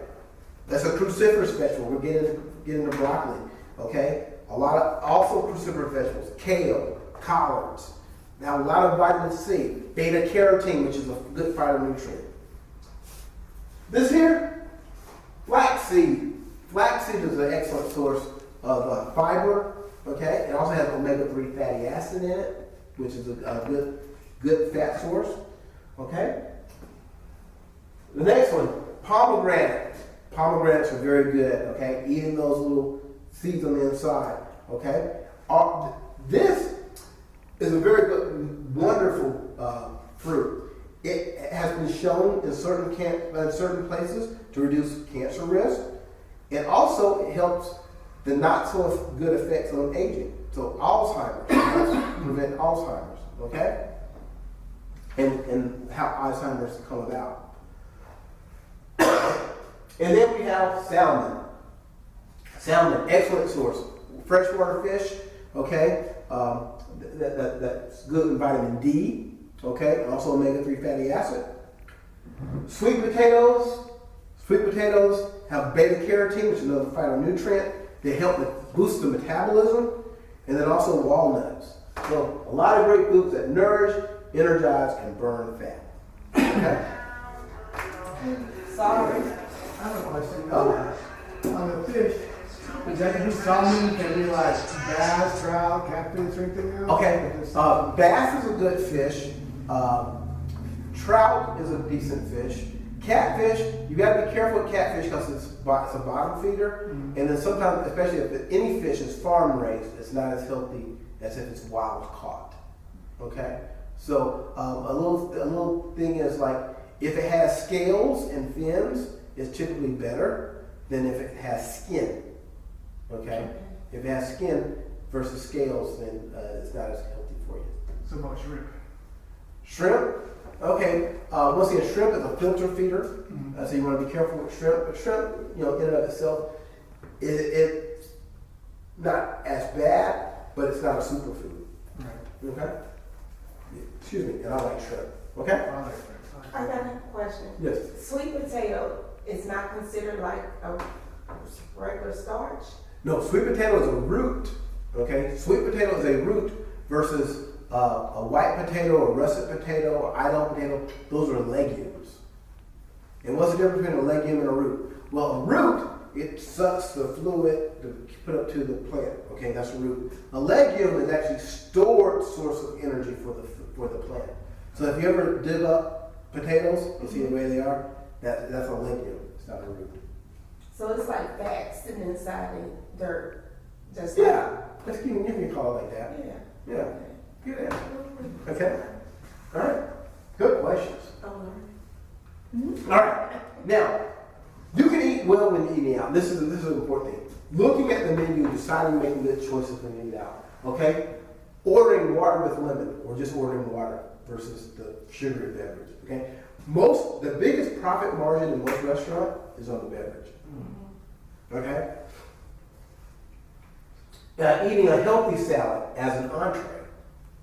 That's a cruciferous vegetable. We'll get into broccoli, okay? A lot of also cruciferous vegetables, kale, collards. Now a lot of vitamin C, beta carotene, which is a good phytonutrient. This here, flaxseed. Flaxseed is an excellent source of fiber, okay? It also has omega-3 fatty acid in it, which is a good fat source, okay? The next one, pomegranate. Pomegranates are very good, okay? Eating those little seeds on the inside, okay? This is a very good, wonderful fruit. It has been shown in certain places to reduce cancer risk, and also it helps the not so good effects on aging. So Alzheimer's, it helps prevent Alzheimer's, okay? And how Alzheimer's come about. And then we have salmon. Salmon, excellent source. Freshwater fish, okay? That's good in vitamin D, okay? And also omega-3 fatty acid. Sweet potatoes. Sweet potatoes have beta carotene, which is another phytonutrient. They help boost the metabolism. And then also walnuts. So a lot of great foods that nourish, energize, and burn fat. Okay? Sorry. I have a question. On the fish, does that be salmon? Can be like bass, trout, catfish, or anything else? Okay, bass is a good fish. Trout is a decent fish. Catfish, you gotta be careful with catfish because it's a bottom feeder, and then sometimes, especially if any fish is farm raised, it's not as healthy as if it's wild caught. Okay, so a little thing is like if it has scales and fins, it's typically better than if it has skin. Okay, if it has skin versus scales, then it's not as healthy for you. So about shrimp. Shrimp, okay. Once again, shrimp is a filter feeder, so you want to be careful with shrimp. But shrimp, in and of itself, it's not as bad, but it's not a superfood. Right. Okay. Excuse me, and I like shrimp. Okay. I like shrimp. I got a question. Yes. Sweet potato is not considered like a regular starch? No, sweet potato is a root. Okay. Sweet potato is a root versus a white potato, or russet potato, or idle potato. Those are legumes. And what's the difference between a legume and a root? Well, a root, it sucks the fluid to put up to the plant. Okay, that's a root. A legume is actually stored source of energy for the plant. So if you ever dig up potatoes, you see the way they are. That's a legume. It's not a root. So it's like fat sitting inside the dirt. Just Yeah, you can call it like that. Like, yeah. Yeah. Good answer. Okay. All right. Good questions. All right. Now, you can eat well when you're eating out. This is an important thing. Looking at the menu, deciding, making good choices when you eat out. Okay. Ordering water with lemon, or just ordering water versus the sugary beverage. Okay. The biggest profit margin in most restaurant is on the beverage. Okay. Eating a healthy salad as an entree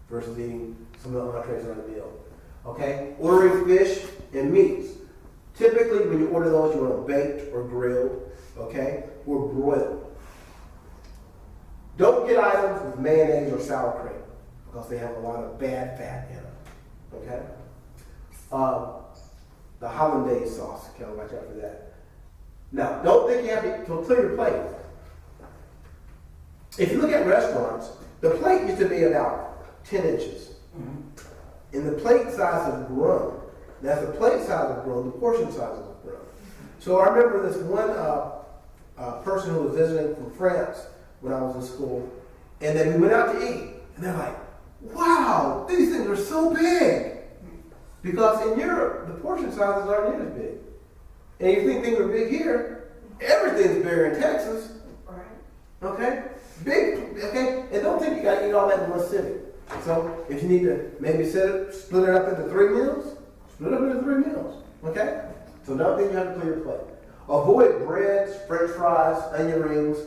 versus eating some of the entrees on the meal. Okay? Ordering fish and meats. Typically, when you order those, you want them baked or grilled, okay, or broiled. Don't get items with mayonnaise or sour cream because they have a lot of bad fat in them. Okay? The hollandaise sauce, kind of watch out for that. Now, don't think you have to clear your plate. If you look at restaurants, the plate used to be about 10 inches. And the plate size has grown. And as the plate size has grown, the portion size has grown. So I remember this one person who was visiting from France when I was in school, and then we went out to eat, and they're like, wow, these things are so big. Because in Europe, the portion sizes aren't near as big. And you think things are big here, everything's bigger in Texas. Right. Okay? Big, okay? And don't think you gotta eat all that in one sitting. So if you need to maybe split it up into 3 meals, split it up into 3 meals. Okay? So don't think you have to clear your plate. Avoid breads, french fries, onion rings,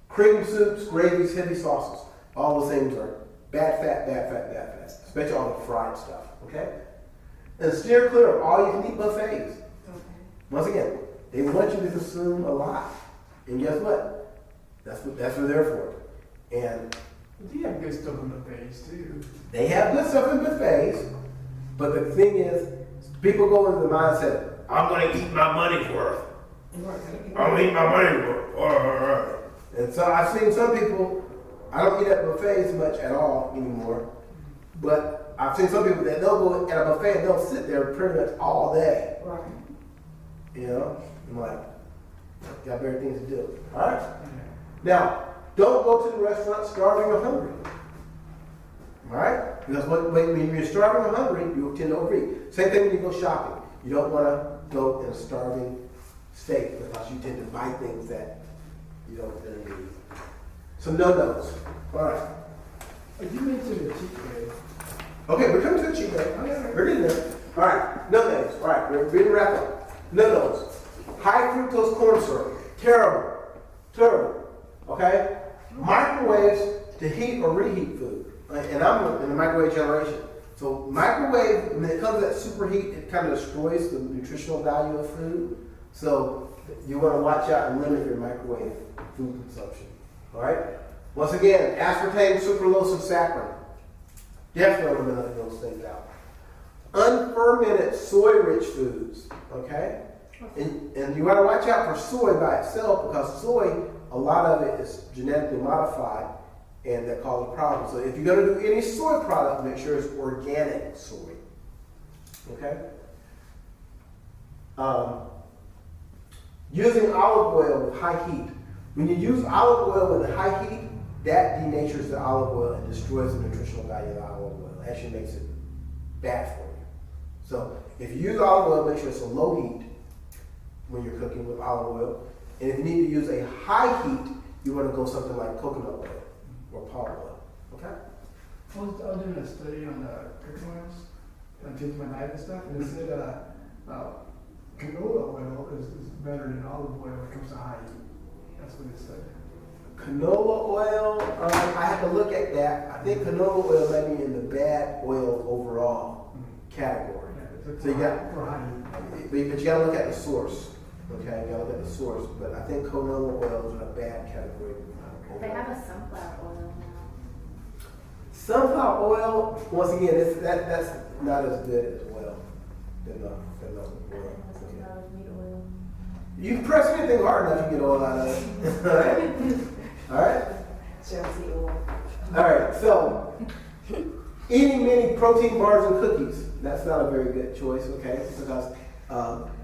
cream soups, gravies, heavy sauces. All those things are bad fat, bad fat, bad fat. Especially all the fried stuff. Okay? And steer clear of all you can eat buffets. Once again, they want you to consume a lot. And guess what? That's what they're there for. And But you have good stuff in buffets too. they have good stuff in buffets, but the thing is, people go into the mindset, I'm going to eat my money's worth. I'm going to eat my money's worth. And so I've seen some people, I don't eat at buffets much at all anymore, but I've seen some people that they'll go at a buffet and they'll sit there pretty much all day. Right. You know? I'm like, got better things to do. All right? Now, don't go to the restaurant starving or hungry. All right? Because when you're starving or hungry, you tend to overeat. Same thing when you go shopping. You don't want to go in a starving state because you tend to buy things that you don't really need. Some no-nos. All right. You mentioned the cheat day. Okay, we're coming to the cheat day. We're getting there. All right. No-nos. All right. We're going to wrap up. No-nos. High fructose corn syrup. Terrible. Terrible. Okay? Microwaves to heat or reheat food. And I'm in the microwave generation. So microwave, when it comes to that superheat, it kind of destroys the nutritional value of food. So you want to watch out and limit your microwave food consumption. All right? Once again, aspartame, sucralose, and saccharin. Definitely eliminate those things out. Unfermented soy-rich foods. Okay? And you want to watch out for soy by itself because soy, a lot of it is genetically modified and that causes problems. So if you're going to do any soy product, make sure it's organic soy. Okay? Using olive oil with high heat. When you use olive oil with high heat, that denatures the olive oil and destroys the nutritional value of the olive oil. It actually makes it bad for you. So if you use olive oil, make sure it's a low heat when you're cooking with olive oil. And if you need to use a high heat, you want to go something like coconut oil or palm oil. Okay? I was doing a study on cooking oils and changing my diet and stuff, and it said canola oil is better than olive oil when it comes to high heat. That's what it said. Canola oil, I have to look at that. I think canola oil may be in the bad oil overall category. Yeah, So you got, for high heat. but you gotta look at the source. Okay, you gotta look at the source. But I think canola oil is in a bad category. They have a sunflower oil now. Sunflower oil, once again, that's not as good as oil. Canola oil. Sunflower meat oil. You press anything hard enough, you get oil out of it. All right? Chelsea oil. All right, so eating many protein bars and cookies, that's not a very good choice, okay? Because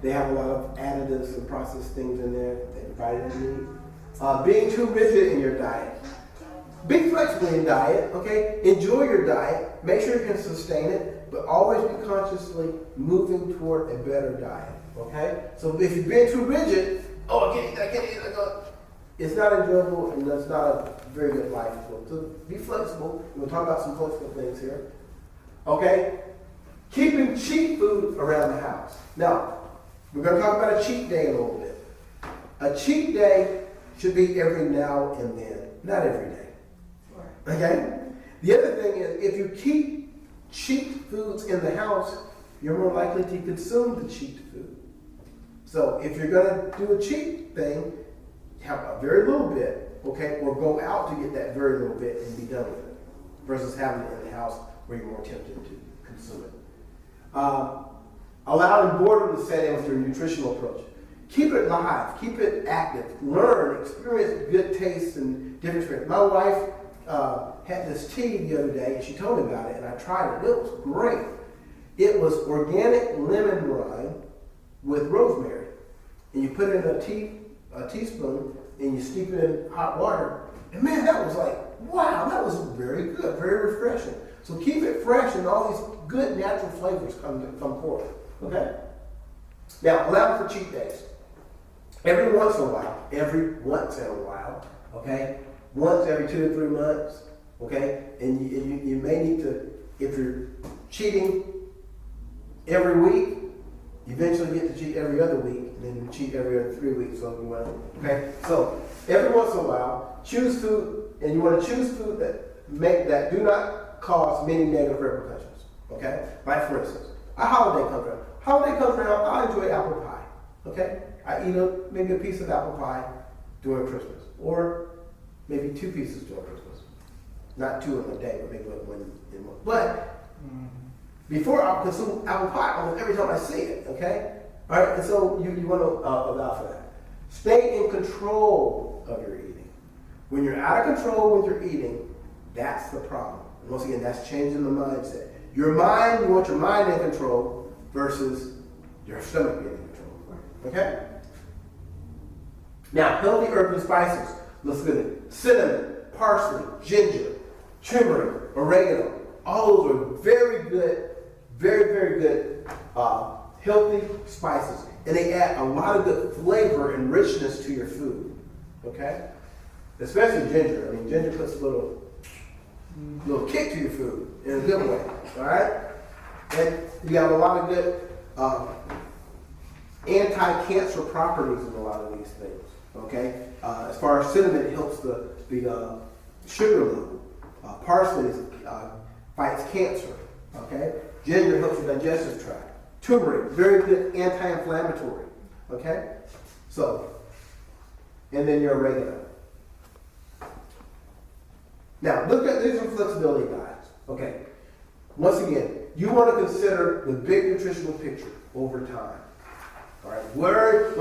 they have a lot of additives and processed things in there that your body doesn't need. Being too rigid in your diet. Be flexible in your diet, okay? Enjoy your diet. Make sure you can sustain it, but always be consciously moving toward a better diet, okay? So if you've been too rigid, oh, I can't eat, I can't. It's not enjoyable and that's not a very good life. So be flexible. We'll talk about some flexible things here. Okay? Keeping cheat food around the house. Now, we're going to talk about a cheat day in a little bit. A cheat day should be every now and then, not every day. Okay? The other thing is, if you keep cheat foods in the house, you're more likely to consume the cheat food. So if you're going to do a cheat thing, have a very little bit, okay, or go out to get that very little bit and be done with it, versus having it in the house where you're more tempted to consume it. Allowing boredom to set in with your nutritional approach. Keep it live, keep it active, learn, experience good tastes and different experiences. My wife had this tea the other day, and she told me about it, and I tried it. It was great. It was organic lemon rind with rosemary, and you put it in a teaspoon, and you steep it in hot water. And man, that was like, wow, that was very good, very refreshing. So keep it fresh, and all these good natural flavors come forth. Okay? Now, allow for cheat days. Every once in a while, okay? Once every 2 to 3 months, okay? And you may need to, if you're cheating every week, you eventually get to cheat every other week, and then you cheat every other 3 weeks. Okay? So every once in a while, choose food, and you want to choose food that do not cause many negative repercussions. Okay? Like for instance, a holiday comes around. Holiday comes around, I enjoy apple pie. Okay? I eat maybe a piece of apple pie during Christmas, or maybe 2 pieces during Christmas. Not 2 in a day, but maybe 1 in 1. But before I consume apple pie almost every time I see it, okay? All right, and so you want to allow for that. Stay in control of your eating. When you're out of control with your eating, that's the problem. And once again, that's changing the mindset. You want your mind in control versus your stomach being in control. Okay? Now, healthy herbs and spices. Let's look at it. Cinnamon, parsley, ginger, turmeric, oregano. All those are very good, very, very good healthy spices. And they add a lot of good flavor and richness to your food. Okay? Especially ginger. I mean, ginger puts a little kick to your food in a good way. All right? And you have a lot of good anti-cancer properties in a lot of these things. Okay? As far as cinnamon, it helps the sugar level. Parsley fights cancer. Okay? Ginger helps your digestive tract. Turmeric, very good anti-inflammatory. Okay? So, and then your oregano. Now, these are flexibility guides. Okay? Once again, you want to consider the big nutritional picture over time. All right? Where do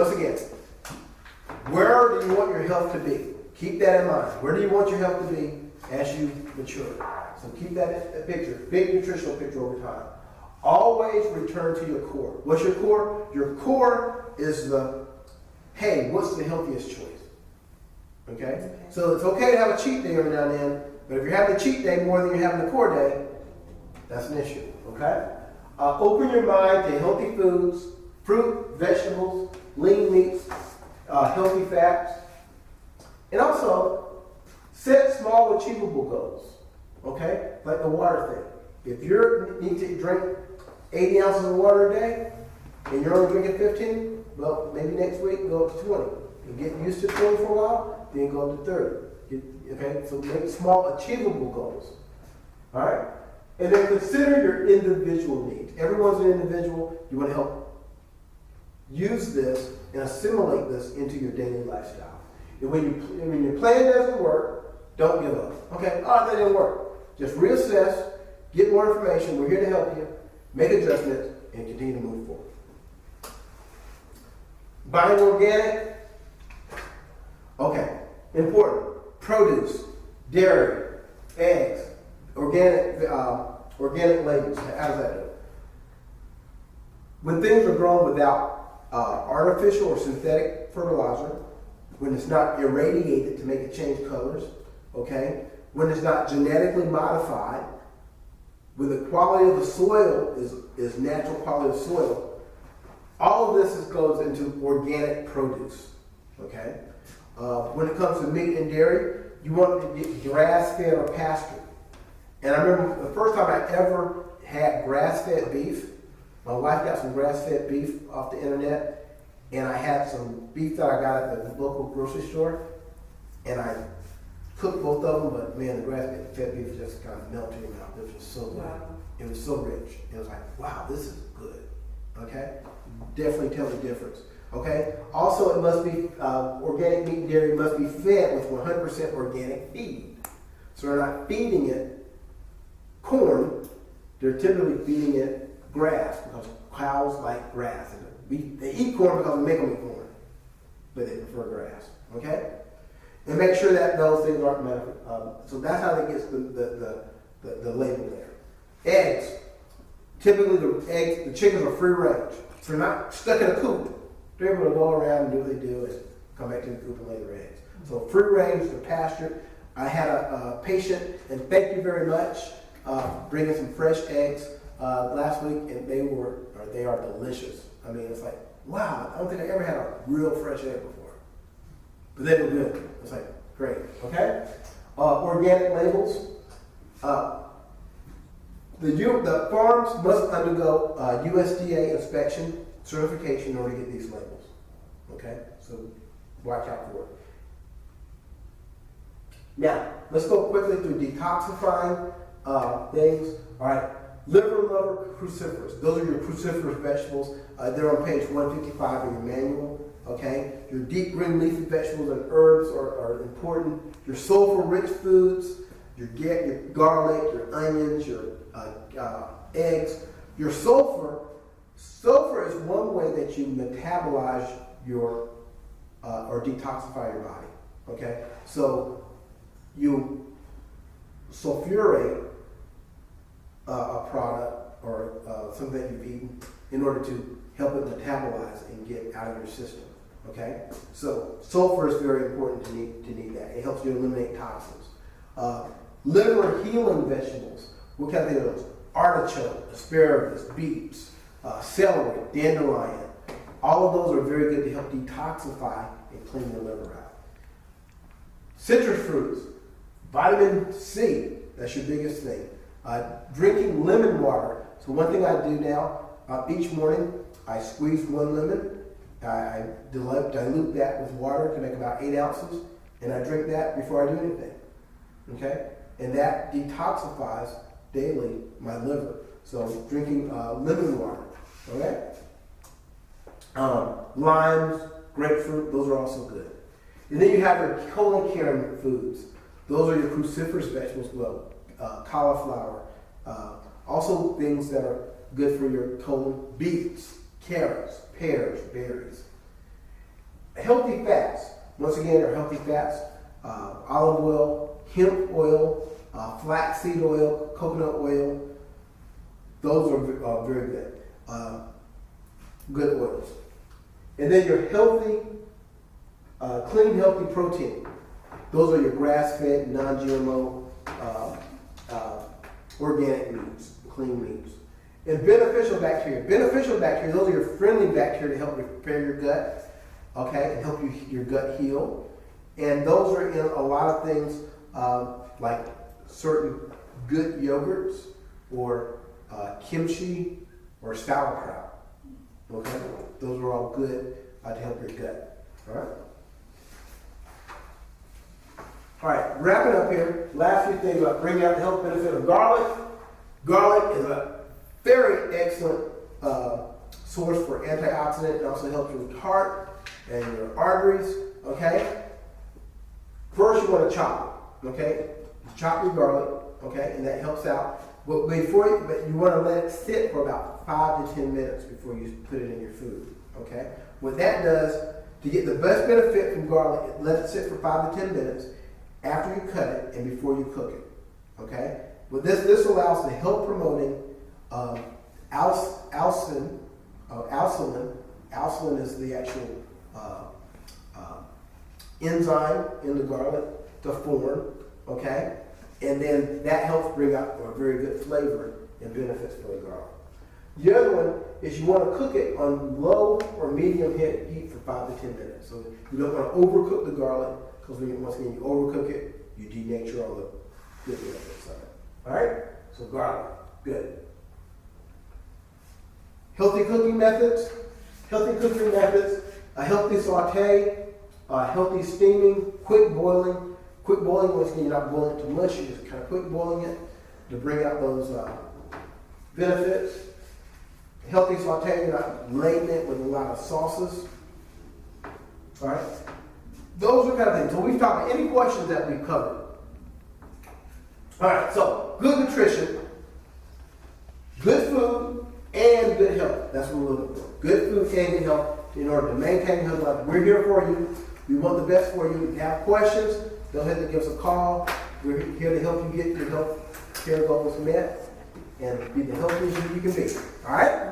you want your health to be? Keep that in mind. Where do you want your health to be as you mature? So keep that picture, big nutritional picture over time. Always return to your core. What's your core? Your core is hey, what's the healthiest choice? Okay? So it's okay to have a cheat day every now and then, but if you're having a cheat day more than you're having a core day, that's an issue. Okay? Open your mind to healthy foods, fruit, vegetables, lean meats, healthy fats, and also set small achievable goals. Okay? Like the water thing. If you need to drink 80 ounces of water a day, and you're only drinking 15, well, maybe next week go up to 20. And get used to 20 for a while, then go up to 30. Okay? So make small achievable goals. All right? And then consider your individual needs. Everyone's an individual. You want to help use this and assimilate this into your daily lifestyle. And when your plan doesn't work, don't give up. Okay? Oh, that didn't work. Just reassess, get more information. We're here to help you. Make adjustments and continue to move forward. Buying organic. Okay. Important. Produce, dairy, eggs, organic labels. How does that do? When things are grown without artificial or synthetic fertilizer, when it's not irradiated to make it change colors, okay? When it's not genetically modified, when the quality of the soil is natural quality of soil, all of this goes into organic produce, okay? When it comes to meat and dairy, you want to get grass-fed or pastured. And I remember the first time I ever had grass-fed beef, my wife got some grass-fed beef off the internet, and I had some beef that I got at the local grocery store, and I cooked both of them, but man, the grass-fed beef just kind of melted in my mouth. It was so good. Wow. It was so rich. It was like, wow, this is good. Okay? Definitely tell the difference. Okay? Also, it must be, organic meat and dairy must be fed with 100% organic feed. So they're not feeding it corn, they're typically feeding it grass because cows like grass. And they eat corn because we make them eat corn, but they prefer grass. Okay? And make sure that those things aren't medical. So that's how they get the label there. Eggs. Typically the chickens are free range. So they're not stuck in a coop. They're able to go around and do what they do and come back to the coop and lay their eggs. So free range, they're pastured. I had a patient, and thank you very much, bringing some fresh eggs last week, and they are delicious. I mean, it's like, wow, I don't think I ever had a real fresh egg before. But they were good. It's like, great, okay? Organic labels. The farms must undergo USDA inspection certification in order to get these labels. Okay? So watch out for it. Now, let's go quickly through detoxifying things. All right. Liver lover cruciferous. Those are your cruciferous vegetables. They're on page 155 in your manual. Okay? Your deep green leafy vegetables and herbs are important. Your sulfur-rich foods, your garlic, your onions, your eggs. Your sulfur is one way that you metabolize your or detoxify your body. Okay? So you sulfurate a product or something that you've eaten in order to help it metabolize and get out of your system. Okay? So sulfur is very important to need that. It helps you eliminate toxins. Liver healing vegetables. What kind of things are those? Artichoke, asparagus, beets, celery, dandelion. All of those are very good to help detoxify and clean the liver out. Citrus fruits, vitamin C, that's your biggest thing. Drinking lemon water. So one thing I do now, each morning, I squeeze one lemon, I dilute that with water to make about 8 ounces, and I drink that before I do anything. Okay? And that detoxifies daily my liver. So drinking lemon water. Okay? Limes, grapefruit, those are also good. And then you have your colon caring foods. Those are your cruciferous vegetables, well, cauliflower. Also things that are good for your colon: beets, carrots, pears, berries. Healthy fats. Once again, are healthy fats: olive oil, hemp oil, flaxseed oil, coconut oil. Those are very good. Good oils. And then your healthy, clean, healthy protein. Those are your grass-fed, non-GMO, organic meats, clean meats. And beneficial bacteria. Beneficial bacteria, those are your friendly bacteria to help repair your gut, okay, and help your gut heal. And those are in a lot of things like certain good yogurts or kimchi or sauerkraut. Okay, those are all good to help your gut. All right. All right, wrapping up here. Last few things about bringing out the health benefit of garlic. Garlic is a very excellent source for antioxidant. It also helps with your heart and your arteries. Okay. First, you want to chop it. Okay, chop your garlic. Okay, and that helps out. But you want to let it sit for about 5 to 10 minutes before you put it in your food. Okay, what that does to get the best benefit from garlic, let it sit for 5 to 10 minutes after you cut it and before you cook it. Okay, but this allows the health promoting allicin. Allicin is the actual enzyme in the garlic to form. Okay. And then that helps bring out a very good flavor and benefits for the garlic. The other one is you want to cook it on low or medium heat for 5 to 10 minutes. So you don't want to overcook the garlic because once again you overcook it, you denature all the good benefits of it. All right? So garlic, good. Healthy cooking methods. A healthy saute, healthy steaming, quick boiling. Quick boiling, once again, you're not boiling it too much, you're just kind of quick boiling it to bring out those benefits. Healthy saute, you're not laden it with a lot of sauces. All right? Those are kind of things. So we've talked about any questions that we've covered. All right, so good nutrition, good food, and good health. That's what we're looking for. Good food and good health in order to maintain health life. We're here for you. We want the best for you. If you have questions, don't hesitate to give us a call. We're here to help you get your health care goals met and be the healthiest you can be. All right?